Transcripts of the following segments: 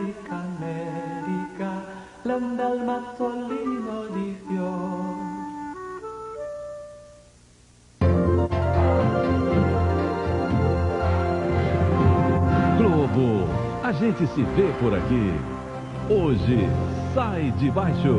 America, America, l'embel mazzolino di fior. Globo, a gente se vê por aqui. Hoje, sai de baixo.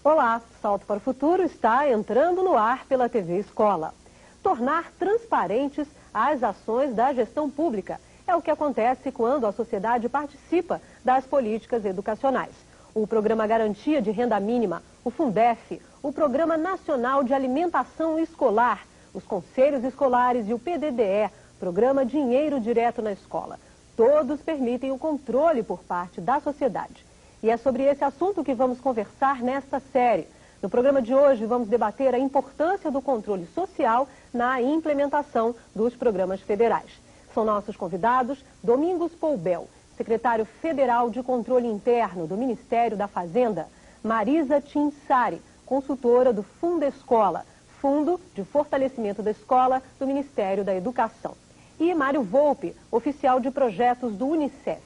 Olá, Salto para o Futuro está entrando no ar pela TV Escola. Tornar transparentes as ações da gestão pública é o que acontece quando a sociedade participa das políticas educacionais. O Programa Garantia de Renda Mínima, o Fundef, o Programa Nacional de Alimentação Escolar, os Conselhos Escolares e o PDDE, Programa Dinheiro Direto na Escola. Todos permitem o controle por parte da sociedade. E é sobre esse assunto que vamos conversar nesta série. No programa de hoje, vamos debater a importância do controle social na implementação dos programas federais. São nossos convidados Domingos Poubel, secretário federal de Controle Interno do Ministério da Fazenda, Marisa Tinsari, consultora do Fundescola, Fundo de Fortalecimento da Escola do Ministério da Educação, e Mário Volpe, oficial de projetos do Unicef.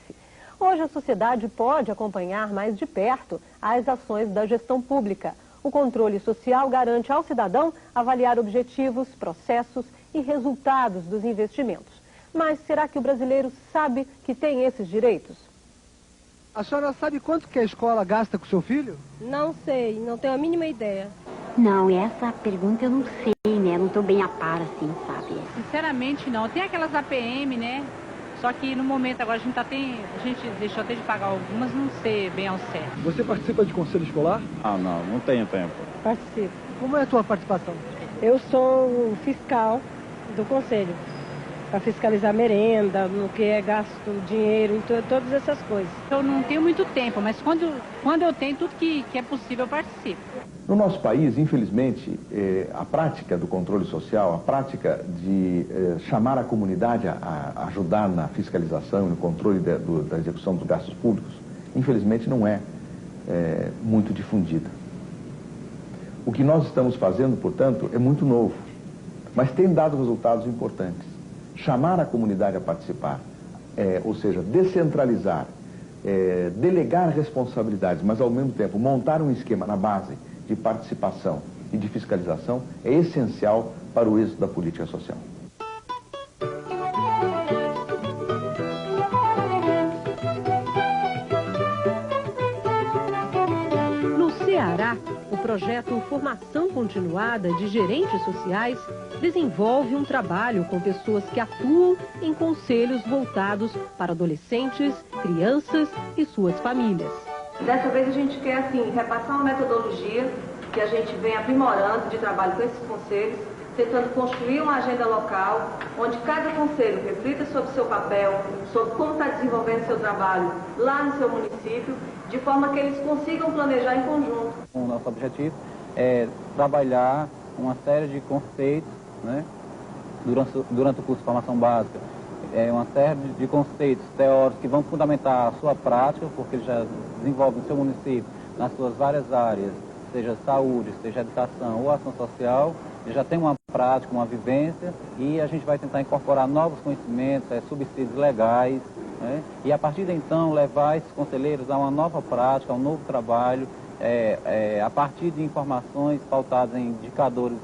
Hoje a sociedade pode acompanhar mais de perto as ações da gestão pública. O controle social garante ao cidadão avaliar objetivos, processos e resultados dos investimentos. Mas será que o brasileiro sabe que tem esses direitos? A senhora sabe quanto que a escola gasta com o seu filho? Não sei, não tenho a mínima ideia. Não, essa pergunta eu não sei, né? Não estou bem a par, assim, sabe? Sinceramente, não. Tem aquelas APM, né? Só que no momento agora a gente deixou até de pagar algumas, não sei bem ao certo. Você participa de conselho escolar? Ah, não tenho tempo. Participo. Como é a tua participação? Eu sou fiscal do conselho, para fiscalizar merenda, no que é gasto, dinheiro, em todas essas coisas. Eu não tenho muito tempo, mas quando eu tenho tudo que é possível, eu participo. No nosso país, infelizmente, a prática do controle social, a prática de chamar a comunidade a ajudar na fiscalização e no controle da execução dos gastos públicos, infelizmente não é muito difundida. O que nós estamos fazendo, portanto, é muito novo, mas tem dado resultados importantes. Chamar a comunidade a participar, ou seja, descentralizar, delegar responsabilidades, mas ao mesmo tempo montar um esquema na base de participação e de fiscalização é essencial para o êxito da política social. No Ceará, o projeto Formação Continuada de Gerentes Sociais desenvolve um trabalho com pessoas que atuam em conselhos voltados para adolescentes, crianças e suas famílias. Dessa vez a gente quer, assim, repassar uma metodologia que a gente vem aprimorando de trabalho com esses conselhos, tentando construir uma agenda local, onde cada conselho reflita sobre seu papel, sobre como está desenvolvendo seu trabalho lá no seu município, de forma que eles consigam planejar em conjunto. O nosso objetivo é trabalhar uma série de conceitos, né, durante o curso de formação básica. Uma série de conceitos teóricos que vão fundamentar a sua prática, porque ele já desenvolve no seu município, nas suas várias áreas, seja saúde, seja educação ou ação social, ele já tem uma prática, uma vivência, e a gente vai tentar incorporar novos conhecimentos, subsídios legais, né, e a partir de então levar esses conselheiros a uma nova prática, a um novo trabalho, a partir de informações pautadas em indicadores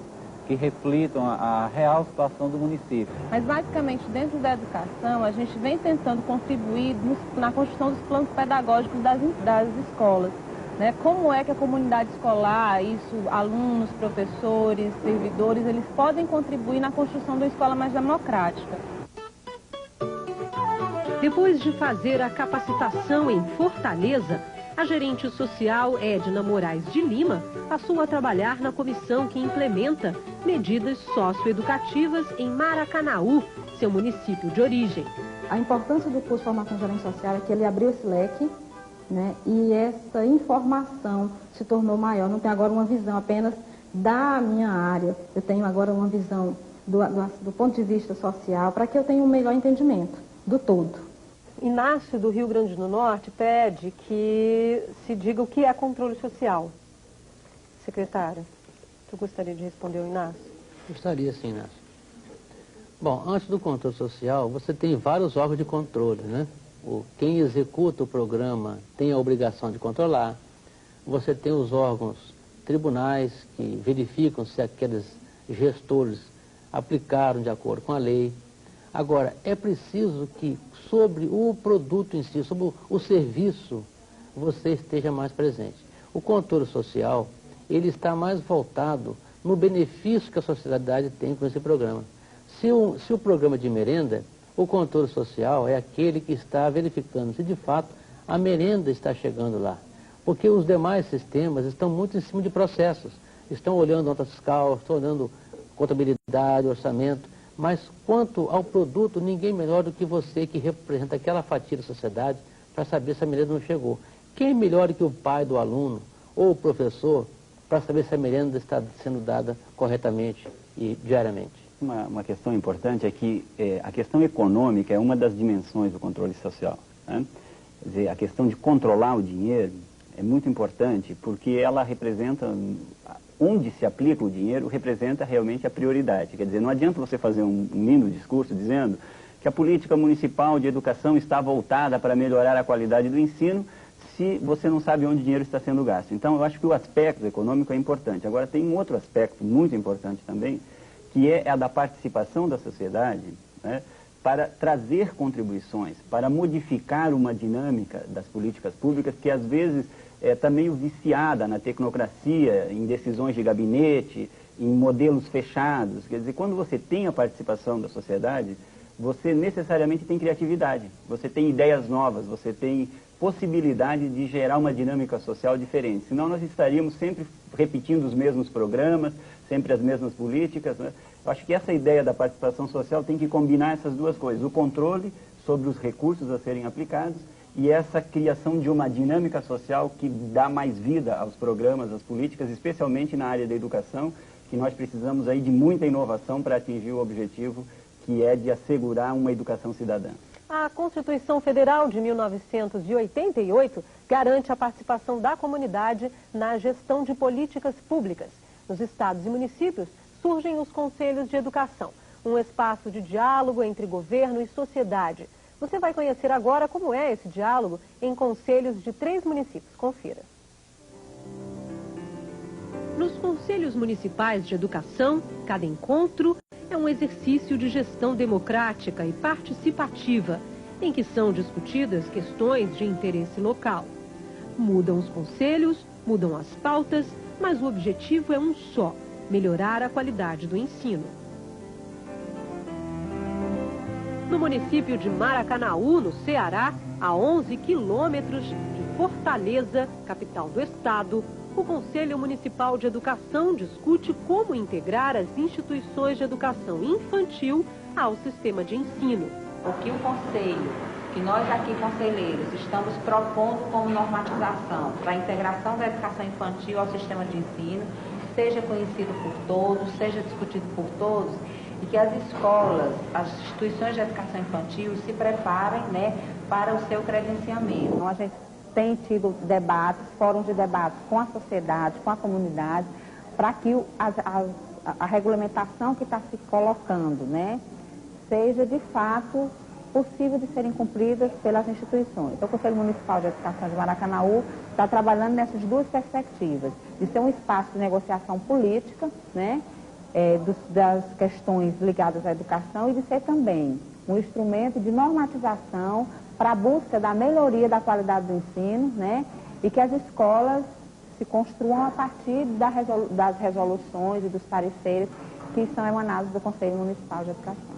que reflitam a real situação do município. Mas basicamente dentro da educação a gente vem tentando contribuir na construção dos planos pedagógicos das escolas. Né? Como é que a comunidade escolar, alunos, professores, servidores, eles podem contribuir na construção de uma escola mais democrática. Depois de fazer a capacitação em Fortaleza, a gerente social Edna Moraes de Lima passou a trabalhar na comissão que implementa medidas socioeducativas em Maracanaú, seu município de origem. A importância do curso de formação gerente social é que ele abriu esse leque, né, e essa informação se tornou maior. Não tem agora uma visão apenas da minha área, eu tenho agora uma visão do ponto de vista social, para que eu tenha um melhor entendimento do todo. Inácio, do Rio Grande do Norte, pede que se diga o que é controle social. Secretária, tu gostaria de responder ao Inácio? Gostaria sim, Inácio. Bom, antes do controle social, você tem vários órgãos de controle, né? Quem executa o programa tem a obrigação de controlar. Você tem os órgãos tribunais que verificam se aqueles gestores aplicaram de acordo com a lei. Agora, é preciso que sobre o produto em si, sobre o serviço, você esteja mais presente. O controle social, ele está mais voltado no benefício que a sociedade tem com esse programa. Se o programa de merenda, o controle social é aquele que está verificando se de fato a merenda está chegando lá. Porque os demais sistemas estão muito em cima de processos. Estão olhando nota fiscal, estão olhando contabilidade, orçamento. Mas quanto ao produto, ninguém melhor do que você que representa aquela fatia da sociedade para saber se a merenda não chegou. Quem melhor do que o pai do aluno ou o professor para saber se a merenda está sendo dada corretamente e diariamente? Uma questão importante é que a questão econômica é uma das dimensões do controle social, né? Quer dizer, a questão de controlar o dinheiro é muito importante porque ela representa, onde se aplica o dinheiro, representa realmente a prioridade. Quer dizer, não adianta você fazer um lindo discurso dizendo que a política municipal de educação está voltada para melhorar a qualidade do ensino se você não sabe onde o dinheiro está sendo gasto. Então, eu acho que o aspecto econômico é importante. Agora, tem um outro aspecto muito importante também, que é a da participação da sociedade, né, para trazer contribuições, para modificar uma dinâmica das políticas públicas que às vezes está meio viciada na tecnocracia, em decisões de gabinete, em modelos fechados. Quer dizer, quando você tem a participação da sociedade, você necessariamente tem criatividade, você tem ideias novas, você tem possibilidade de gerar uma dinâmica social diferente. Senão nós estaríamos sempre repetindo os mesmos programas, sempre as mesmas políticas, né? Eu acho que essa ideia da participação social tem que combinar essas duas coisas, o controle sobre os recursos a serem aplicados e essa criação de uma dinâmica social que dá mais vida aos programas, às políticas, especialmente na área da educação, que nós precisamos aí de muita inovação para atingir o objetivo que é de assegurar uma educação cidadã. A Constituição Federal de 1988 garante a participação da comunidade na gestão de políticas públicas. Nos estados e municípios surgem os conselhos de educação, um espaço de diálogo entre governo e sociedade. Você vai conhecer agora como é esse diálogo em conselhos de 3 municípios. Confira. Nos conselhos municipais de educação, cada encontro é um exercício de gestão democrática e participativa, em que são discutidas questões de interesse local. Mudam os conselhos, mudam as pautas, mas o objetivo é um só: melhorar a qualidade do ensino. No município de Maracanaú, no Ceará, a 11 quilômetros de Fortaleza, capital do estado, o Conselho Municipal de Educação discute como integrar as instituições de educação infantil ao sistema de ensino. O que o Conselho, que nós aqui conselheiros, estamos propondo como normatização para a integração da educação infantil ao sistema de ensino, seja conhecido por todos, seja discutido por todos, e que as escolas, as instituições de educação infantil se preparem, né, para o seu credenciamento. Então, a gente tem tido debates, fóruns de debate com a sociedade, com a comunidade, para que a regulamentação que está se colocando, né, seja de fato possível de serem cumpridas pelas instituições. Então, o Conselho Municipal de Educação de Maracanaú está trabalhando nessas duas perspectivas, de ser um espaço de negociação política, né, das questões ligadas à educação, e de ser também um instrumento de normatização para a busca da melhoria da qualidade do ensino, né, e que as escolas se construam a partir das resoluções e dos pareceres que são emanados do Conselho Municipal de Educação.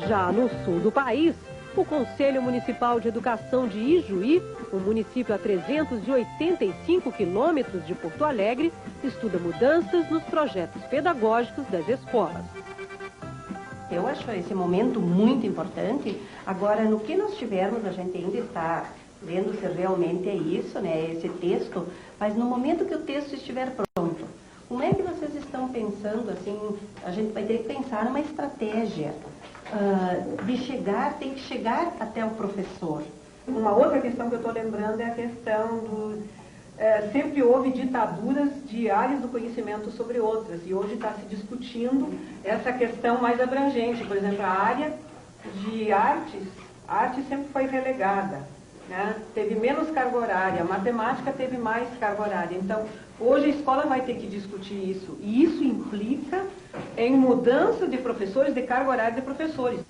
Já no sul do país, o Conselho Municipal de Educação de Ijuí, um município a 385 quilômetros de Porto Alegre, estuda mudanças nos projetos pedagógicos das escolas. Eu acho esse momento muito importante. Agora, no que nós tivermos, a gente ainda está vendo se realmente é isso, né, esse texto, mas no momento que o texto estiver pronto, como é que vocês estão pensando, assim, a gente vai ter que pensar numa estratégia de chegar, tem que chegar até o professor. Uma outra questão que eu estou lembrando é a questão do... sempre houve ditaduras de áreas do conhecimento sobre outras, e hoje está se discutindo essa questão mais abrangente. Por exemplo, a área de artes, a arte sempre foi relegada, né? Teve menos carga horária, a matemática teve mais carga horária. Então, hoje a escola vai ter que discutir isso, e isso implica em mudança de professores, de carga horária de professores.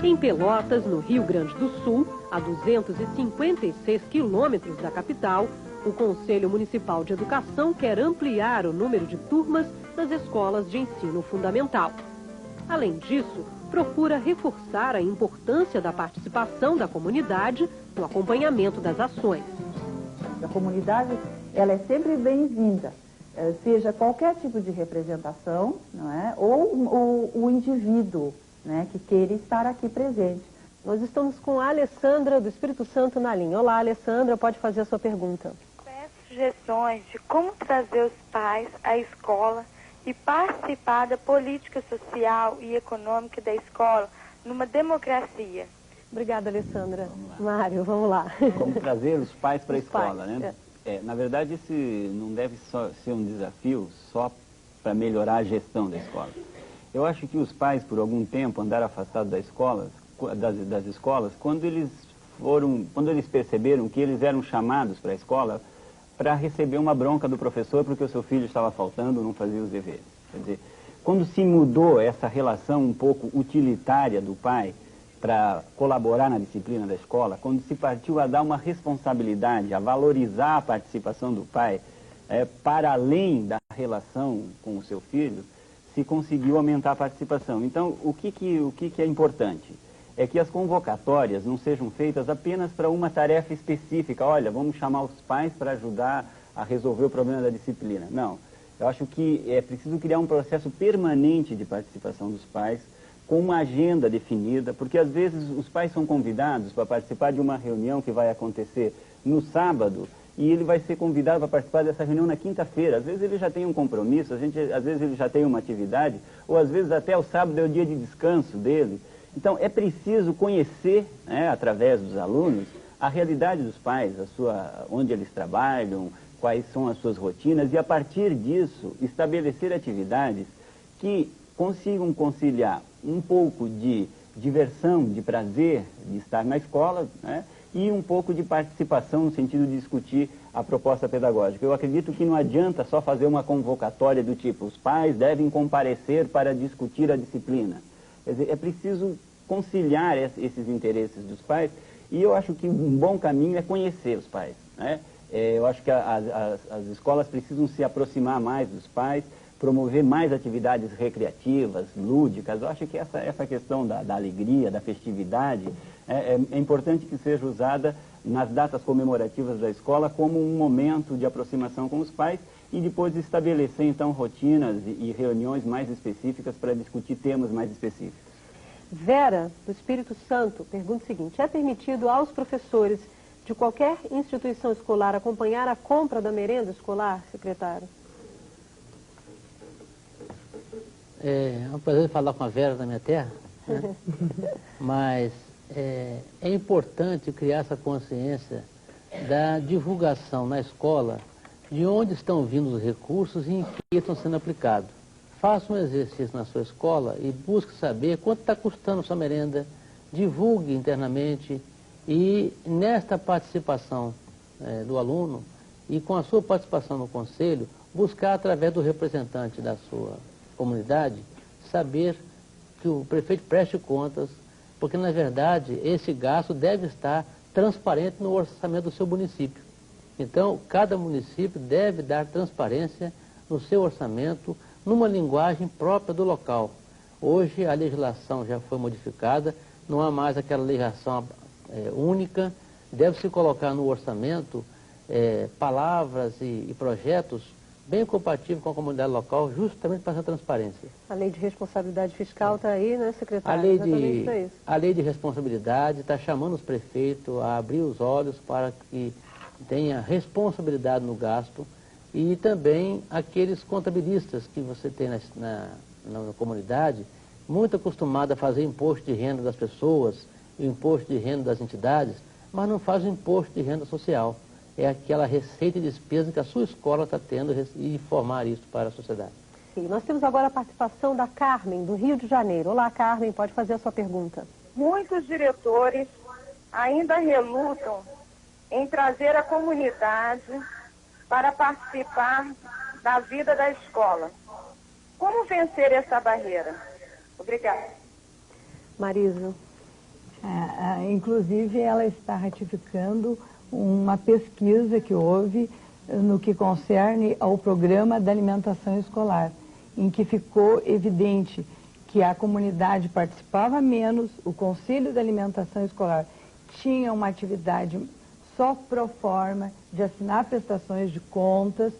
Em Pelotas, no Rio Grande do Sul, a 256 quilômetros da capital, o Conselho Municipal de Educação quer ampliar o número de turmas nas escolas de ensino fundamental. Além disso, procura reforçar a importância da participação da comunidade no acompanhamento das ações. A comunidade, ela é sempre bem-vinda, seja qualquer tipo de representação, não é? Ou o indivíduo, né, que queira estar aqui presente. Nós estamos com a Alessandra do Espírito Santo na linha. Olá, Alessandra, pode fazer a sua pergunta. Sugestões de como trazer os pais à escola e participar da política social e econômica da escola numa democracia. Obrigada, Alessandra. Mário, vamos lá. Como trazer os pais para a escola, pais, né? Na verdade, esse não deve só ser um desafio só para melhorar a gestão da escola. Eu acho que os pais, por algum tempo, andaram afastados da escola, das escolas, quando eles perceberam que eles eram chamados para a escola para receber uma bronca do professor porque o seu filho estava faltando, não fazia os deveres. Quer dizer, quando se mudou essa relação um pouco utilitária do pai para colaborar na disciplina da escola, quando se partiu a dar uma responsabilidade, a valorizar a participação do pai para além da relação com o seu filho, se conseguiu aumentar a participação. Então, o que é importante? É que as convocatórias não sejam feitas apenas para uma tarefa específica. Olha, vamos chamar os pais para ajudar a resolver o problema da disciplina. Não. Eu acho que é preciso criar um processo permanente de participação dos pais, com uma agenda definida, porque às vezes os pais são convidados para participar de uma reunião que vai acontecer no sábado, e ele vai ser convidado para participar dessa reunião na quinta-feira. Às vezes ele já tem um compromisso, às vezes ele já tem uma atividade, ou às vezes até o sábado é o dia de descanso dele. Então, é preciso conhecer, através dos alunos, a realidade dos pais, onde eles trabalham, quais são as suas rotinas, e a partir disso, estabelecer atividades que consigam conciliar um pouco de diversão, de prazer de estar na escola, e um pouco de participação no sentido de discutir a proposta pedagógica. Eu acredito que não adianta só fazer uma convocatória do tipo, os pais devem comparecer para discutir a disciplina. Quer dizer, é preciso conciliar esses interesses dos pais, e eu acho que um bom caminho é conhecer os pais, eu acho que as escolas precisam se aproximar mais dos pais, promover mais atividades recreativas, lúdicas. Eu acho que essa questão da alegria, da festividade, é importante que seja usada nas datas comemorativas da escola como um momento de aproximação com os pais, e depois estabelecer, então, rotinas e reuniões mais específicas para discutir temas mais específicos. Vera, do Espírito Santo, pergunta o seguinte: é permitido aos professores de qualquer instituição escolar acompanhar a compra da merenda escolar, secretário? É um prazer falar com a Vera da minha terra, né? Mas é importante criar essa consciência da divulgação na escola de onde estão vindo os recursos e em que estão sendo aplicados. Faça um exercício na sua escola e busque saber quanto está custando sua merenda, divulgue internamente, e nesta participação do aluno e com a sua participação no conselho, buscar através do representante da sua comunidade saber que o prefeito preste contas, porque na verdade esse gasto deve estar transparente no orçamento do seu município. Então, cada município deve dar transparência no seu orçamento, numa linguagem própria do local. Hoje a legislação já foi modificada, não há mais aquela legislação única, deve-se colocar no orçamento palavras e projetos bem compatível com a comunidade local, justamente para essa transparência. A lei de responsabilidade fiscal está aí, né, secretário? A lei de responsabilidade está chamando os prefeitos a abrir os olhos para que tenha responsabilidade no gasto, e também aqueles contabilistas que você tem na comunidade, muito acostumado a fazer imposto de renda das pessoas, imposto de renda das entidades, mas não faz o imposto de renda social. É aquela receita e despesa que a sua escola está tendo e informar isso para a sociedade. Sim, nós temos agora a participação da Carmen, do Rio de Janeiro. Olá, Carmen, pode fazer a sua pergunta. Muitos diretores ainda relutam em trazer a comunidade para participar da vida da escola. Como vencer essa barreira? Obrigada. Marisa. Inclusive, ela está ratificando uma pesquisa que houve no que concerne ao programa da alimentação escolar, em que ficou evidente que a comunidade participava menos, o Conselho da Alimentação Escolar tinha uma atividade só pro forma de assinar prestações de contas,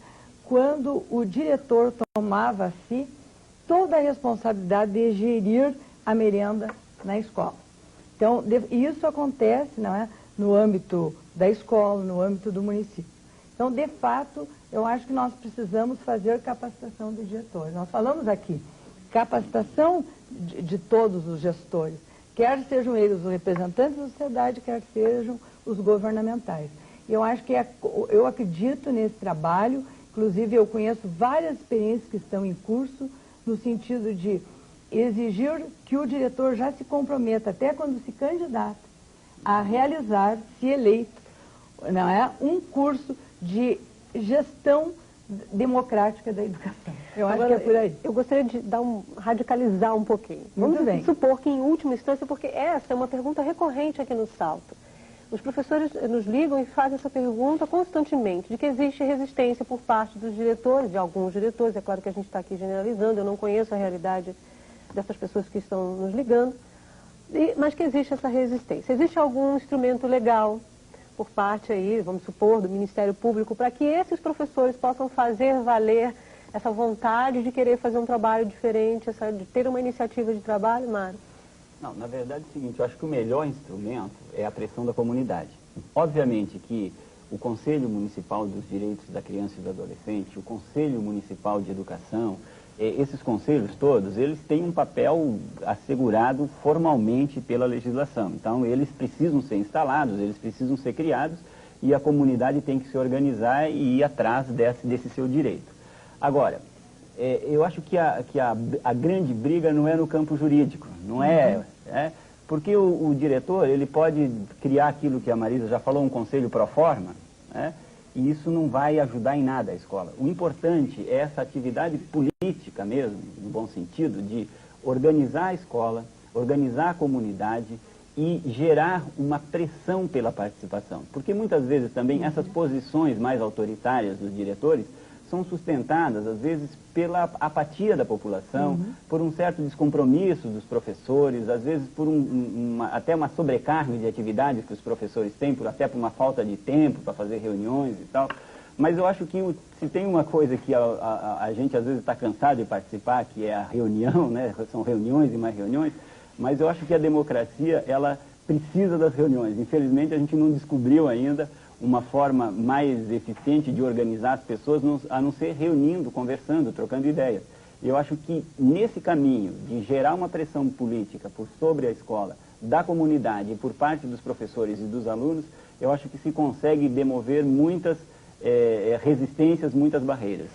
quando o diretor tomava a si toda a responsabilidade de gerir a merenda na escola. Então, isso acontece, não é, no âmbito da escola, no âmbito do município. Então, de fato, eu acho que nós precisamos fazer capacitação dos gestores. Nós falamos aqui, capacitação de todos os gestores, quer sejam eles os representantes da sociedade, quer sejam os governamentais. Eu acho que eu acredito nesse trabalho, inclusive eu conheço várias experiências que estão em curso, no sentido de exigir que o diretor já se comprometa, até quando se candidata, a realizar, se eleito, não é, um curso de gestão democrática da educação. Eu acho que é por aí. Eu gostaria de radicalizar um pouquinho. Vamos supor que, em última instância, porque essa é uma pergunta recorrente aqui no Salto. Os professores nos ligam e fazem essa pergunta constantemente, de que existe resistência por parte dos diretores, de alguns diretores. É claro que a gente está aqui generalizando, eu não conheço a realidade dessas pessoas que estão nos ligando, mas que existe essa resistência. Existe algum instrumento legal por parte aí, vamos supor, do Ministério Público, para que esses professores possam fazer valer essa vontade de querer fazer um trabalho diferente, de ter uma iniciativa de trabalho, Mário? Não, na verdade é o seguinte, eu acho que o melhor instrumento é a pressão da comunidade. Obviamente que o Conselho Municipal dos Direitos da Criança e do Adolescente, o Conselho Municipal de Educação, esses conselhos todos, eles têm um papel assegurado formalmente pela legislação. Então, eles precisam ser instalados, eles precisam ser criados e a comunidade tem que se organizar e ir atrás desse seu direito. Agora, eu acho que a grande briga não é no campo jurídico, não é, porque o diretor, ele pode criar aquilo que a Marisa já falou, um conselho pro forma, e isso não vai ajudar em nada a escola. O importante é essa atividade política mesmo, no bom sentido, de organizar a escola, organizar a comunidade e gerar uma pressão pela participação. Porque muitas vezes também essas posições mais autoritárias dos diretores são sustentadas, às vezes, pela apatia da população, por um certo descompromisso dos professores, às vezes por até uma sobrecarga de atividades que os professores têm, até por uma falta de tempo para fazer reuniões e tal. Mas eu acho que se tem uma coisa que a gente às vezes está cansado de participar, que é a reunião, né? São reuniões e mais reuniões, mas eu acho que a democracia, ela precisa das reuniões. Infelizmente, a gente não descobriu ainda uma forma mais eficiente de organizar as pessoas, a não ser reunindo, conversando, trocando ideias. Eu acho que nesse caminho de gerar uma pressão política por sobre a escola, da comunidade e por parte dos professores e dos alunos, eu acho que se consegue demover muitas resistências, muitas barreiras.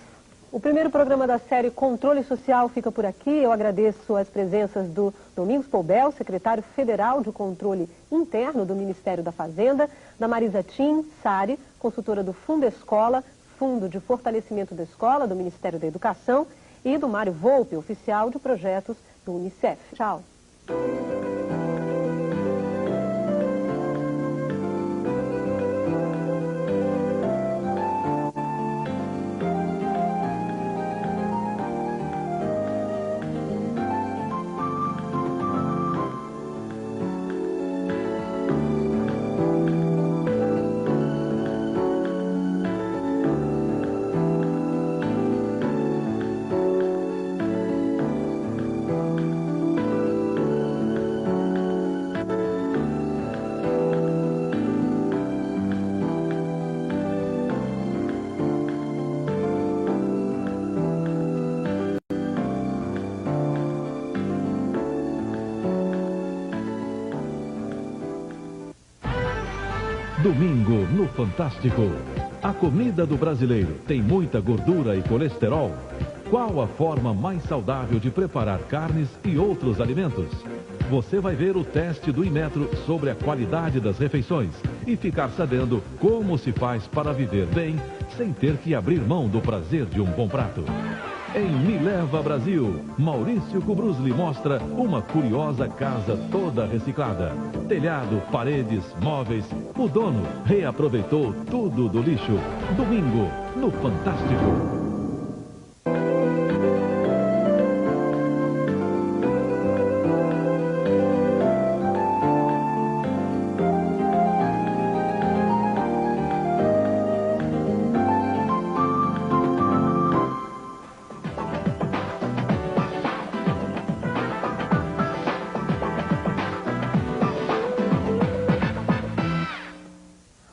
O primeiro programa da série Controle Social fica por aqui. Eu agradeço as presenças do Domingos Poubel, secretário federal de Controle Interno do Ministério da Fazenda, da Marisa Tim Sari, consultora do Fundescola, Fundo de Fortalecimento da Escola, do Ministério da Educação, e do Mário Volpe, oficial de projetos do Unicef. Tchau. Domingo no Fantástico. A comida do brasileiro tem muita gordura e colesterol? Qual a forma mais saudável de preparar carnes e outros alimentos? Você vai ver o teste do Inmetro sobre a qualidade das refeições e ficar sabendo como se faz para viver bem sem ter que abrir mão do prazer de um bom prato. Em Me Leva Brasil, Maurício Kubrusli mostra uma curiosa casa toda reciclada. Telhado, paredes, móveis. O dono reaproveitou tudo do lixo. Domingo, no Fantástico.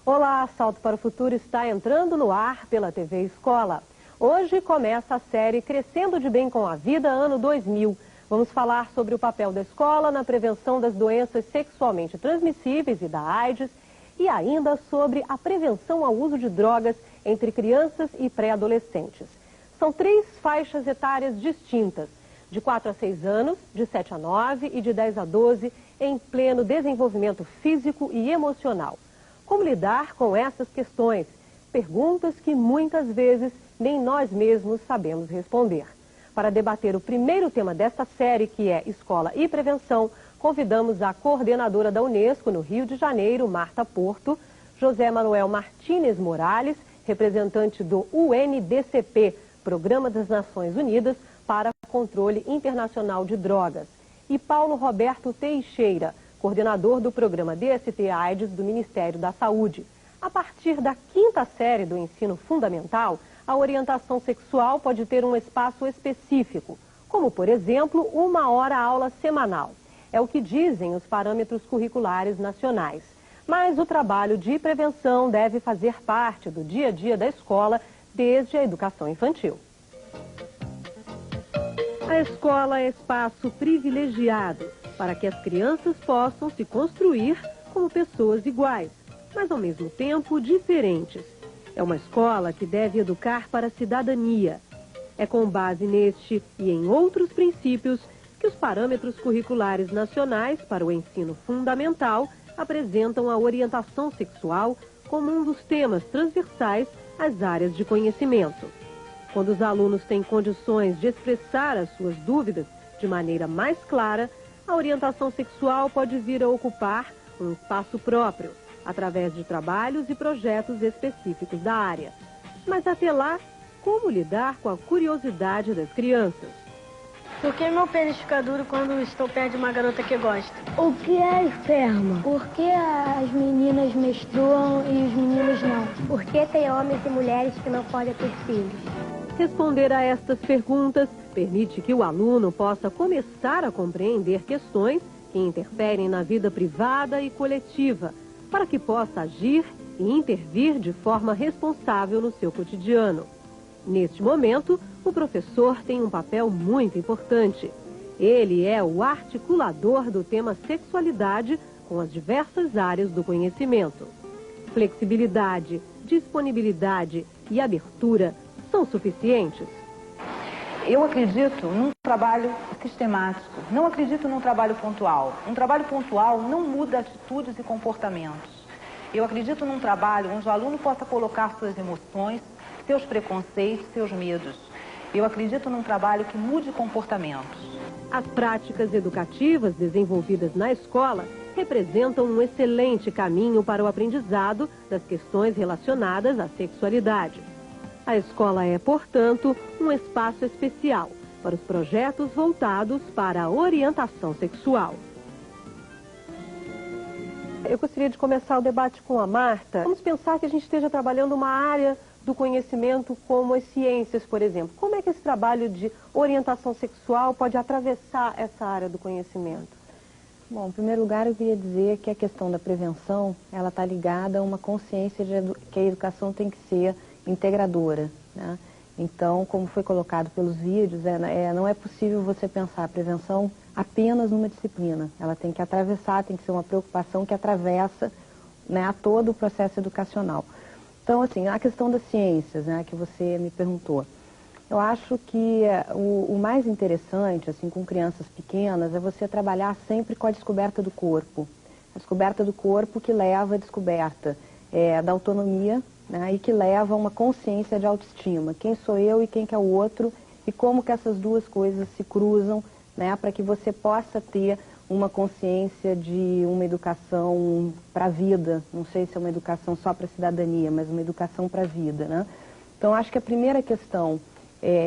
Olá, Salto para o Futuro está entrando no ar pela TV Escola. Hoje começa a série Crescendo de Bem com a Vida, ano 2000. Vamos falar sobre o papel da escola na prevenção das doenças sexualmente transmissíveis e da AIDS e ainda sobre a prevenção ao uso de drogas entre crianças e pré-adolescentes. São 3 faixas etárias distintas, de 4 a 6 anos, de 7 a 9 e de 10 a 12, em pleno desenvolvimento físico e emocional. Como lidar com essas questões? Perguntas que muitas vezes nem nós mesmos sabemos responder. Para debater o primeiro tema desta série, que é Escola e Prevenção, convidamos a coordenadora da Unesco no Rio de Janeiro, Marta Porto, José Manuel Martínez Morales, representante do UNDCP, Programa das Nações Unidas para Controle Internacional de Drogas, e Paulo Roberto Teixeira, coordenador do programa DST-AIDS do Ministério da Saúde. A partir da 5ª série do ensino fundamental, a orientação sexual pode ter um espaço específico, como, por exemplo, 1 hora aula semanal. É o que dizem os parâmetros curriculares nacionais. Mas o trabalho de prevenção deve fazer parte do dia a dia da escola, desde a educação infantil. A escola é espaço privilegiado para que as crianças possam se construir como pessoas iguais, mas ao mesmo tempo diferentes. É uma escola que deve educar para a cidadania. É com base neste e em outros princípios que os parâmetros curriculares nacionais para o ensino fundamental apresentam a orientação sexual como um dos temas transversais às áreas de conhecimento. Quando os alunos têm condições de expressar as suas dúvidas de maneira mais clara, a orientação sexual pode vir a ocupar um espaço próprio, através de trabalhos e projetos específicos da área. Mas até lá, como lidar com a curiosidade das crianças? Por que meu pênis fica duro quando estou perto de uma garota que gosta? O que é esperma? Por que as meninas menstruam e os meninos não? Por que tem homens e mulheres que não podem ter filhos? Responder a estas perguntas permite que o aluno possa começar a compreender questões que interferem na vida privada e coletiva, para que possa agir e intervir de forma responsável no seu cotidiano. Neste momento, o professor tem um papel muito importante. Ele é o articulador do tema sexualidade com as diversas áreas do conhecimento. Flexibilidade, disponibilidade e abertura são suficientes? Eu acredito num trabalho sistemático, não acredito num trabalho pontual. Um trabalho pontual não muda atitudes e comportamentos. Eu acredito num trabalho onde o aluno possa colocar suas emoções, seus preconceitos, seus medos. Eu acredito num trabalho que mude comportamentos. As práticas educativas desenvolvidas na escola representam um excelente caminho para o aprendizado das questões relacionadas à sexualidade. A escola é, portanto, um espaço especial para os projetos voltados para a orientação sexual. Eu gostaria de começar o debate com a Marta. Vamos pensar que a gente esteja trabalhando uma área do conhecimento como as ciências, por exemplo. Como é que esse trabalho de orientação sexual pode atravessar essa área do conhecimento? Bom, em primeiro lugar, eu queria dizer que a questão da prevenção, ela está ligada a uma consciência de que a educação tem que ser integradora, né? Então, como foi colocado pelos vídeos, não é possível você pensar a prevenção apenas numa disciplina. Ela tem que atravessar, tem que ser uma preocupação que atravessa né, a todo o processo educacional. Então, assim, a questão das ciências, né, que você me perguntou, eu acho que o mais interessante, assim, com crianças pequenas, é você trabalhar sempre com a descoberta do corpo. A descoberta do corpo que leva à descoberta da autonomia, né, e que leva a uma consciência de autoestima. Quem sou eu e quem que é o outro, e como que essas duas coisas se cruzam, né, para que você possa ter uma consciência de uma educação para a vida. Não sei se é uma educação só para a cidadania, mas uma educação para a vida, né? Então, acho que a primeira questão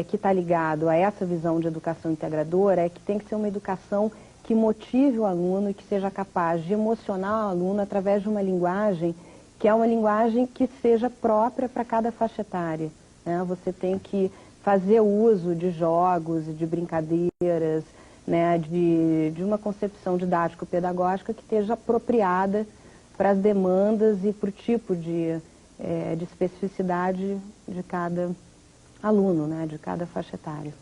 que está ligado a essa visão de educação integradora é que tem que ser uma educação que motive o aluno e que seja capaz de emocionar o aluno através de uma linguagem que é uma linguagem que seja própria para cada faixa etária, né? Você tem que fazer uso de jogos, de brincadeiras, né, de uma concepção didático-pedagógica que esteja apropriada para as demandas e para o tipo de especificidade de cada aluno, né, de cada faixa etária.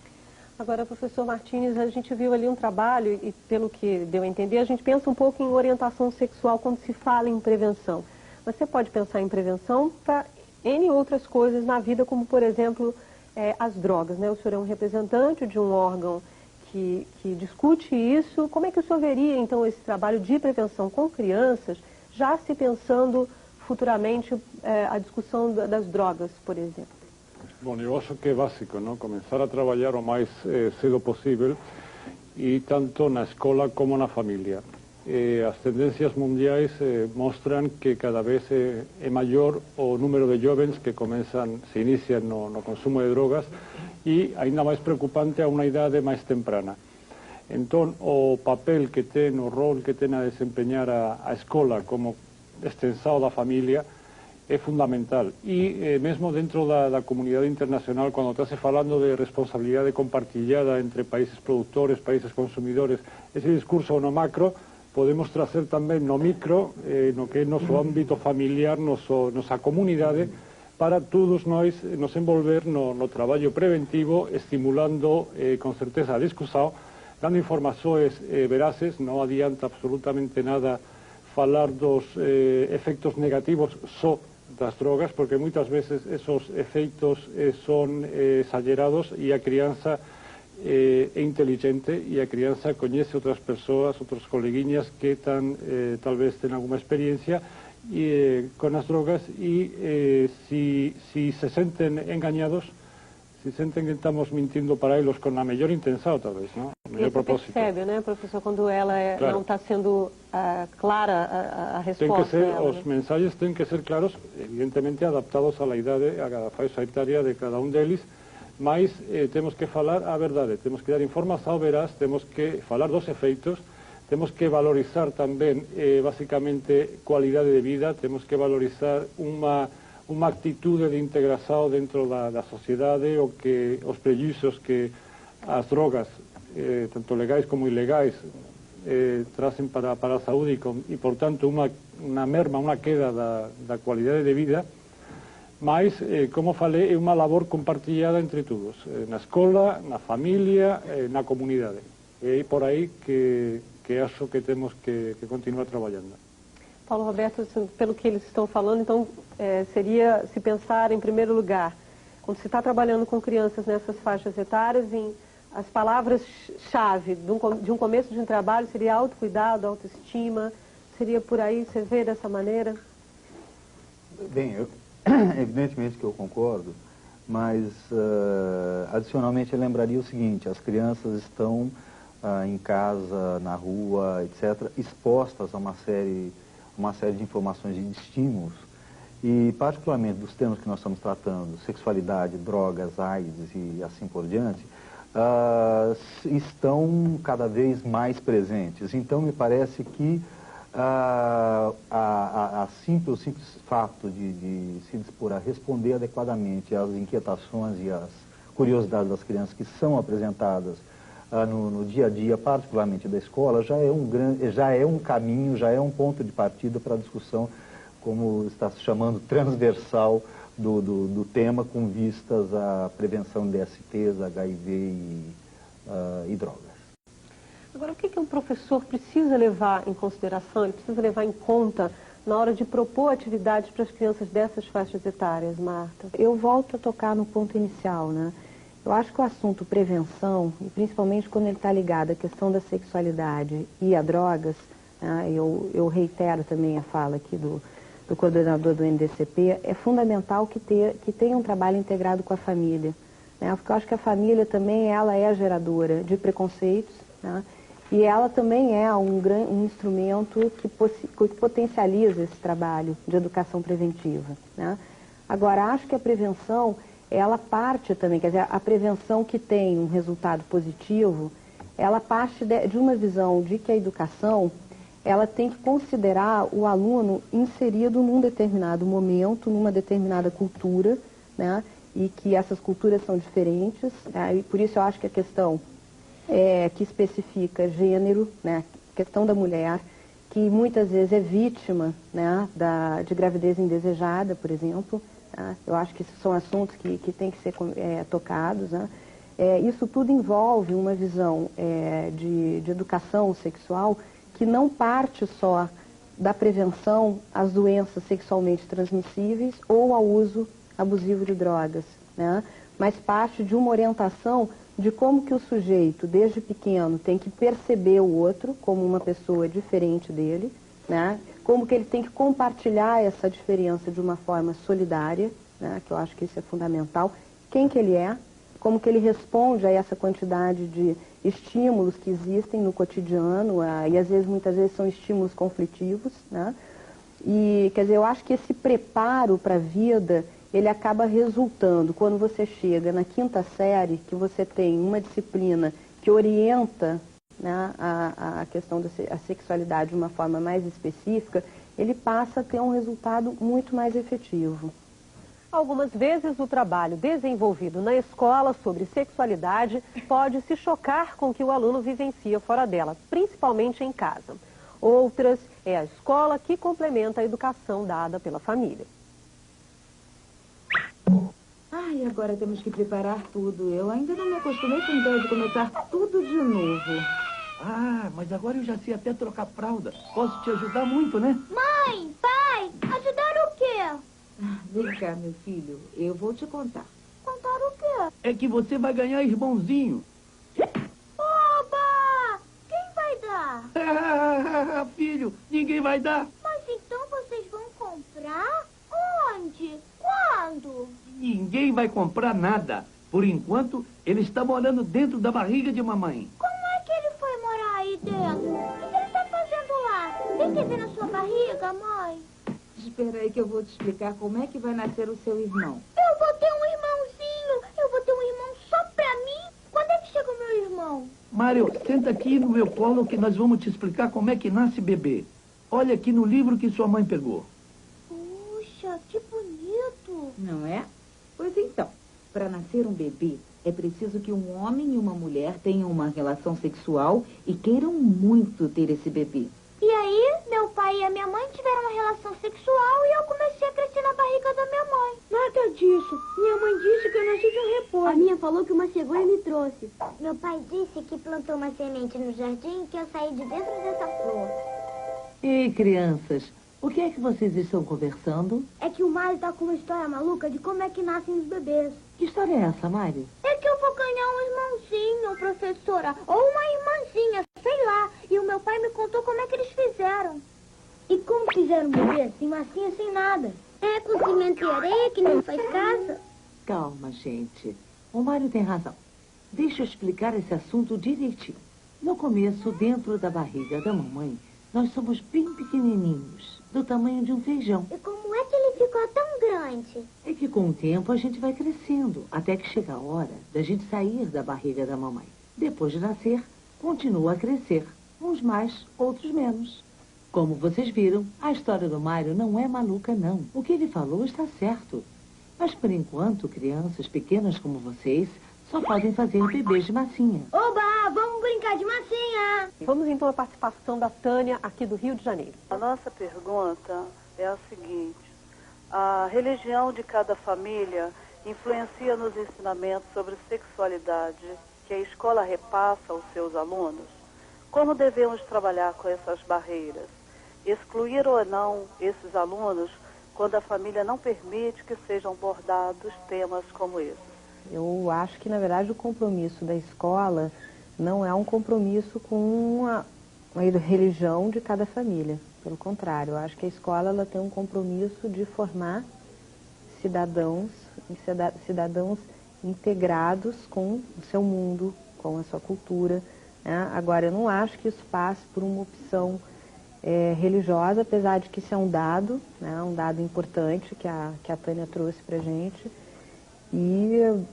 Agora, professor Martins, a gente viu ali um trabalho e, pelo que deu a entender, a gente pensa um pouco em orientação sexual quando se fala em prevenção. Mas você pode pensar em prevenção para N outras coisas na vida, como, por exemplo, as drogas, né? O senhor é um representante de um órgão que discute isso. Como é que o senhor veria, então, esse trabalho de prevenção com crianças, já se pensando futuramente a discussão das drogas, por exemplo? Bom, eu acho que é básico, não? Começar a trabalhar o mais cedo possível, e tanto na escola como na família. As tendências mundiais mostram que cada vez é maior o número de jovens que se iniciam no consumo de drogas, e ainda mais preocupante a uma idade mais temprana. Então, o papel que tem, o rol que tem a desempenhar a escola como extensão da família é fundamental. E mesmo dentro da comunidade internacional, quando está se falando de responsabilidade compartilhada entre países produtores, países consumidores, esse discurso no macro podemos trazer também no micro, no que é nosso âmbito familiar, nossa comunidade, para todos nós nos envolver no trabalho preventivo, estimulando com certeza a discussão, dando informações verazes. Não adianta absolutamente nada falar dos efeitos negativos só das drogas, porque muitas vezes esses efeitos são exagerados, e a criança é inteligente, e a criança conhece outras pessoas, outros coleguinhas que talvez tenham alguma experiência com as drogas, e se se sentem enganados, se sentem que estamos mentindo para eles com a melhor intenção, talvez, não? O melhor propósito. Percebe, né, professor, quando ela claro. Não está sendo clara a resposta. Os mensagens têm que ser claros, evidentemente adaptados à idade, à cada faixa etária de cada um deles, mas temos que falar a verdade, temos que dar informação veraz, temos que falar dos efeitos, temos que valorizar também, basicamente, qualidade de vida, temos que valorizar uma atitude de integração dentro da sociedade, os prejuízos que as drogas, tanto legais como ilegais, trazem para a saúde, e portanto, uma merma, uma queda da qualidade de vida. Mas, como falei, é uma labor compartilhada entre todos, na escola, na família, na comunidade. É por aí que acho que temos que continuar trabalhando. Paulo Roberto, pelo que eles estão falando, então, seria se pensar, em primeiro lugar, quando se está trabalhando com crianças nessas faixas etárias, as palavras-chave de um começo de um trabalho seria autocuidado, autoestima, seria por aí, você vê dessa maneira? Bem, evidentemente que eu concordo, mas adicionalmente eu lembraria o seguinte: as crianças estão em casa, na rua, etc., expostas a uma série de informações e de estímulos, e particularmente dos temas que nós estamos tratando, sexualidade, drogas, AIDS e assim por diante, estão cada vez mais presentes. Então me parece que o simples fato de se dispor a responder adequadamente às inquietações e às curiosidades das crianças que são apresentadas no dia a dia, particularmente da escola, já é um caminho, já é um ponto de partida para a discussão, como está se chamando, transversal do tema, com vistas à prevenção de DSTs, HIV e drogas. Agora, o que o professor precisa levar em consideração, ele precisa levar em conta na hora de propor atividades para as crianças dessas faixas etárias, Marta? Eu volto a tocar no ponto inicial, né? Eu acho que o assunto prevenção, e principalmente quando ele está ligado à questão da sexualidade e a drogas, né? Eu reitero também a fala aqui do coordenador do NDCP, é fundamental que tenha um trabalho integrado com a família, né? Porque eu acho que a família também ela é a geradora de preconceitos, né? E ela também é um instrumento que potencializa esse trabalho de educação preventiva, né? Agora, acho que a prevenção, ela parte também, quer dizer, a prevenção que tem um resultado positivo, ela parte de uma visão de que a educação, ela tem que considerar o aluno inserido num determinado momento, numa determinada cultura, né? E que essas culturas são diferentes, né? E por isso eu acho que a questão que especifica gênero, né? A questão da mulher, que muitas vezes é vítima, né? De gravidez indesejada, por exemplo, né? Eu acho que esses são assuntos que têm que ser tocados, né? Isso tudo envolve uma visão de educação sexual que não parte só da prevenção às doenças sexualmente transmissíveis ou ao uso abusivo de drogas, né? Mas parte de uma orientação de como que o sujeito, desde pequeno, tem que perceber o outro como uma pessoa diferente dele, né? Como que ele tem que compartilhar essa diferença de uma forma solidária, né? Que eu acho que isso é fundamental. Quem que ele é, como que ele responde a essa quantidade de estímulos que existem no cotidiano, e às vezes, muitas vezes, são estímulos conflitivos, né? E, quer dizer, eu acho que esse preparo para a vida, ele acaba resultando, quando você chega na 5ª série, que você tem uma disciplina que orienta, né, a questão da sexualidade de uma forma mais específica, ele passa a ter um resultado muito mais efetivo. Algumas vezes o trabalho desenvolvido na escola sobre sexualidade pode se chocar com o que o aluno vivencia fora dela, principalmente em casa. Outras, é a escola que complementa a educação dada pela família. Ai, agora temos que preparar tudo. Eu ainda não me acostumei com a ideia de começar tudo de novo. Ah, mas agora eu já sei até trocar fralda. Posso te ajudar muito, né? Mãe, pai, ajudar o quê? Vem cá, meu filho. Eu vou te contar. Contar o quê? É que você vai ganhar irmãozinho. Oba! Quem vai dar? Filho, ninguém vai dar. Mas então vocês vão comprar? Onde? Quando? Ninguém vai comprar nada. Por enquanto, ele está morando dentro da barriga de mamãe. Como é que ele foi morar aí dentro? O que ele está fazendo lá? Tem que ver na sua barriga, mãe? Espera aí que eu vou te explicar como é que vai nascer o seu irmão. Eu vou ter um irmãozinho. Eu vou ter um irmão só pra mim. Quando é que chega o meu irmão? Mário, senta aqui no meu colo que nós vamos te explicar como é que nasce bebê. Olha aqui no livro que sua mãe pegou. Puxa, que bonito. Não é? Pois então, para nascer um bebê, é preciso que um homem e uma mulher tenham uma relação sexual e queiram muito ter esse bebê. E aí, meu pai e a minha mãe tiveram uma relação sexual e eu comecei a crescer na barriga da minha mãe. Nada disso. Minha mãe disse que eu nasci de um repolho. A minha falou que uma cegonha me trouxe. Meu pai disse que plantou uma semente no jardim e que eu saí de dentro dessa flor. Ei, crianças, o que é que vocês estão conversando? É que o Mário tá com uma história maluca de como é que nascem os bebês. Que história é essa, Mário? É que eu vou ganhar um irmãozinho, professora, ou uma irmãzinha, sei lá. E o meu pai me contou como é que eles fizeram. E como fizeram bebê? Sem massinha, sem nada. É com cimento e areia que não faz casa? Calma, gente. O Mário tem razão. Deixa eu explicar esse assunto direitinho. No começo, dentro da barriga da mamãe, nós somos bem pequenininhos, do tamanho de um feijão. E como é que ele ficou tão grande? É que com o tempo a gente vai crescendo, até que chega a hora da gente sair da barriga da mamãe. Depois de nascer, continua a crescer. Uns mais, outros menos. Como vocês viram, a história do Mário não é maluca, não. O que ele falou está certo. Mas, por enquanto, crianças pequenas como vocês só podem fazer bebês de massinha. Oba, vamos brincar de massinha! Vamos então à participação da Tânia, aqui do Rio de Janeiro. A nossa pergunta é a seguinte: a religião de cada família influencia nos ensinamentos sobre sexualidade que a escola repassa aos seus alunos? Como devemos trabalhar com essas barreiras? excluir ou não esses alunos quando a família não permite que sejam abordados temas como esses? Eu acho que, na verdade, o compromisso da escola não é um compromisso com uma religião de cada família. Pelo contrário, eu acho que a escola ela tem um compromisso de formar cidadãos integrados com o seu mundo, com a sua cultura, né? Agora, eu não acho que isso passe por uma opção religiosa, apesar de que isso é um dado, né? Um dado importante que a Tânia trouxe para a gente e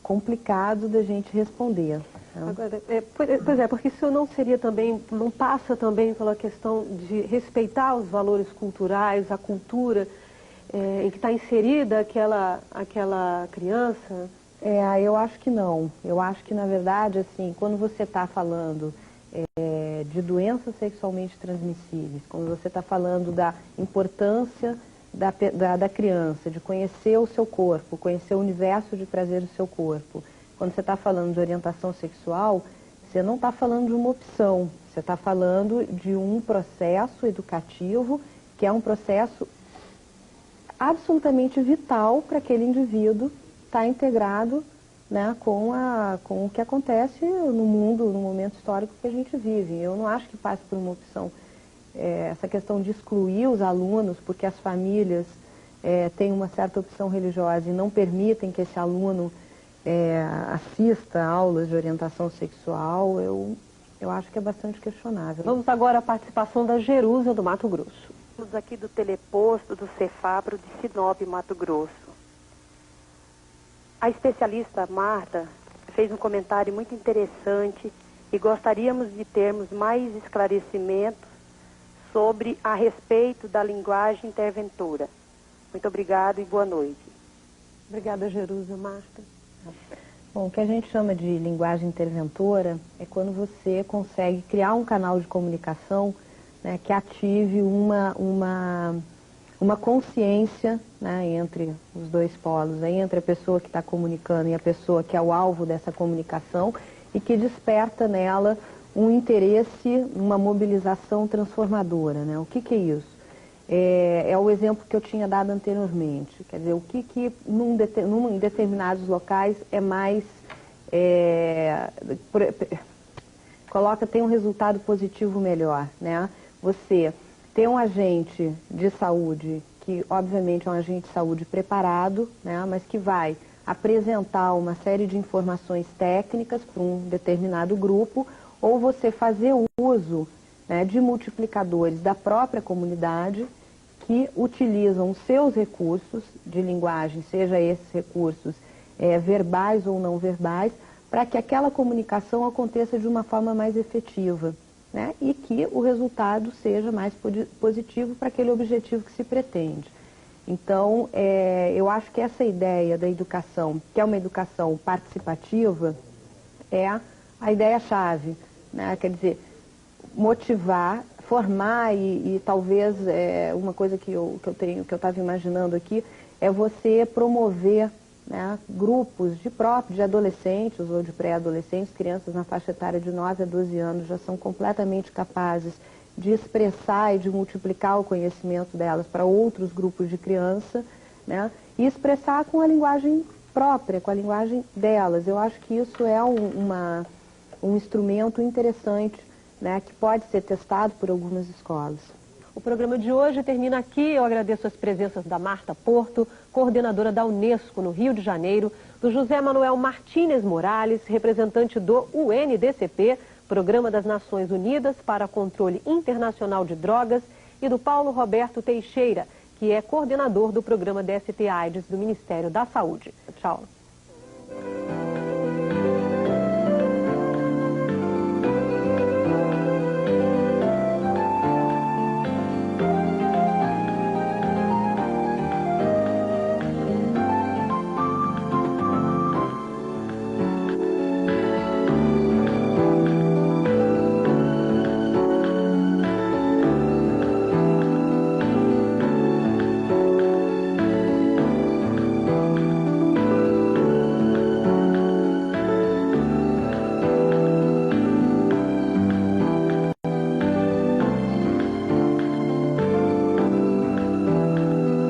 complicado da gente responder. Né? Agora, pois é, porque isso não seria também, não passa também pela questão de respeitar os valores culturais, a cultura em que está inserida aquela criança? Eu acho que não. Eu acho que, na verdade, assim, quando você está falando de doenças sexualmente transmissíveis, quando você está falando da importância da criança, de conhecer o seu corpo, conhecer o universo de prazer do seu corpo, quando você está falando de orientação sexual, você não está falando de uma opção, você está falando de um processo educativo que é um processo absolutamente vital para aquele indivíduo estar integrado, né, com o que acontece no mundo, no momento histórico que a gente vive. Eu não acho que passe por uma opção. Essa questão de excluir os alunos porque as famílias têm uma certa opção religiosa e não permitem que esse aluno assista a aulas de orientação sexual, eu acho que é bastante questionável. Vamos agora à participação da Jerusa, do Mato Grosso. Estamos aqui do teleposto do Cefapro de Sinop, Mato Grosso. A especialista Marta fez um comentário muito interessante e gostaríamos de termos mais esclarecimentos sobre a respeito da linguagem interventora. Muito obrigada e boa noite. Obrigada, Jerusa. Marta? Bom, o que a gente chama de linguagem interventora é quando você consegue criar um canal de comunicação, né, que ative uma consciência, né, entre os dois polos, entre a pessoa que está comunicando e a pessoa que é o alvo dessa comunicação e que desperta nela um interesse, uma mobilização transformadora, né? O que é isso? É o exemplo que eu tinha dado anteriormente. Quer dizer, o que em determinados locais é mais... tem um resultado positivo melhor, né? Você tem um agente de saúde que, obviamente, é um agente de saúde preparado, né? Mas que vai apresentar uma série de informações técnicas para um determinado grupo, ou você fazer uso, né, de multiplicadores da própria comunidade que utilizam os seus recursos de linguagem, seja esses recursos verbais ou não verbais, para que aquela comunicação aconteça de uma forma mais efetiva, né, e que o resultado seja mais positivo para aquele objetivo que se pretende. Então, eu acho que essa ideia da educação, que é uma educação participativa, é a ideia-chave, né? Quer dizer, motivar, formar e talvez uma coisa que eu estava imaginando aqui é você promover, né, grupos de adolescentes ou de pré-adolescentes, crianças na faixa etária de 9 a 12 anos já são completamente capazes de expressar e de multiplicar o conhecimento delas para outros grupos de criança, né, e expressar com a linguagem própria, com a linguagem delas. Eu acho que isso é um instrumento interessante, né, que pode ser testado por algumas escolas. O programa de hoje termina aqui. Eu agradeço as presenças da Marta Porto, coordenadora da Unesco no Rio de Janeiro, do José Manuel Martínez Morales, representante do UNDCP, Programa das Nações Unidas para Controle Internacional de Drogas, e do Paulo Roberto Teixeira, que é coordenador do programa DST-AIDS do Ministério da Saúde. Tchau.